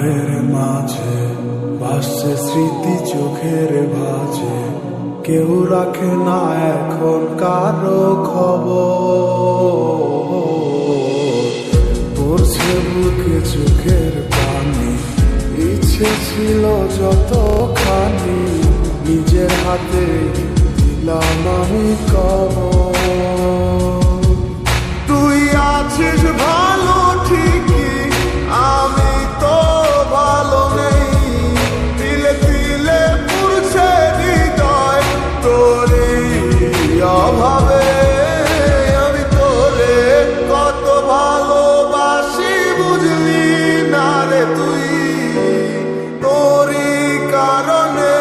ঘরের মাঝে ভাসছে স্মৃতি চোখের ভাঁজে, কেউ রাখে না এখন কারো খবর। পড়ছে বুকে চোখের পানি, ইচ্ছে ছিল যতখানি, নিজের হাতে দিলাম আমি কবর। তুই আছিস ভালো ঠিকই, আমি তো ভালো নেই, তিলে তিলে পুড়ছে হৃদয় তোরই অভাবে। আমি তোরে কত ভালোবাসি বুঝলি না রে তুই, তোরই কারণে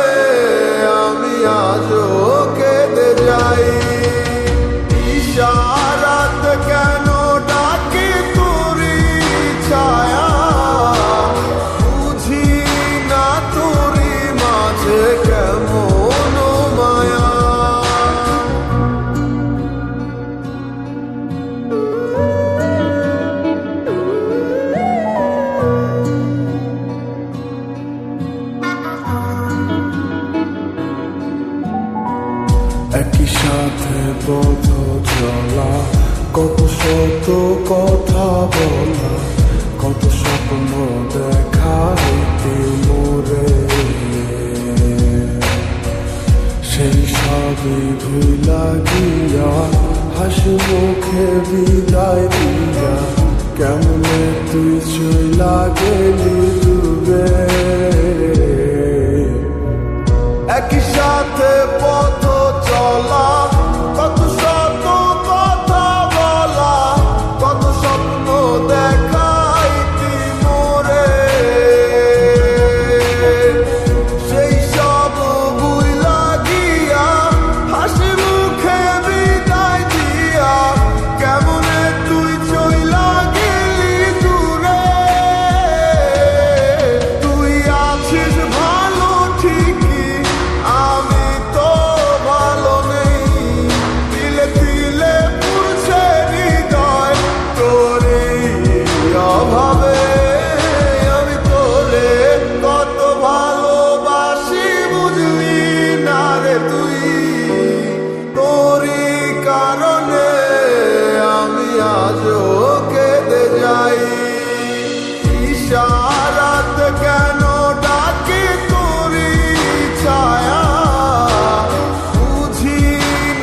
আমি আজও কেঁদে যাই। ইশারাত কেন ডাকে তোরই ছায়া, বুঝি না তোরই মাঝে কেমন মায়া। একই সাথে পথ চলা, কত শত কথা বলা, কত স্বপ্ন দেখা মোরে, সেই সবই ভুলা গিয়া হাসি মুখে বিদায় দিয়া, কেমনে তুই চইলা গেলি ডুবে। একই সাথে পথ চলা, কত শত কথা বলা, কত স্বপ্ন দেখাইতি মোরে, সেই সব ভুইলা গিয়া হাসি মুখে বিদায় দিয়া, কেমনে তুই চইলা গেলি দূরে। তুই আছিস ভালো ঠিকই, আমি তো ভালো নেই, তিলে তিলে পুড়ছে হৃদয় তোরই অভাবে। আমি তোরে কত ভালোবাসি বুঝলি না রে তুই, তোরই কারণে আমি আজও কেঁদে যাই। ইশারাত কেন ডাকে তোরই ছায়া, বুঝি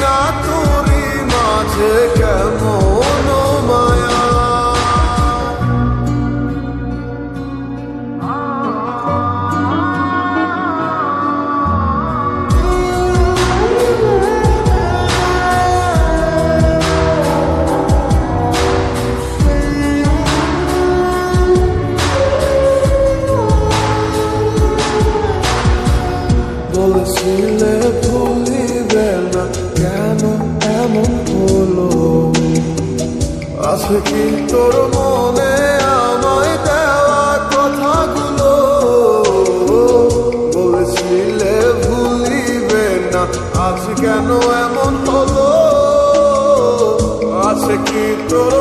না তোরই মাঝে কেমন মায়া। বলেছিলে ভুলিবে না, কেন এমন হলো? আছে কি তোর মনে আমায় দেওয়া কথাগুলো? বলেছিলে ভুলিবে না, আজ কেন এমন হলো? আছে কি তোর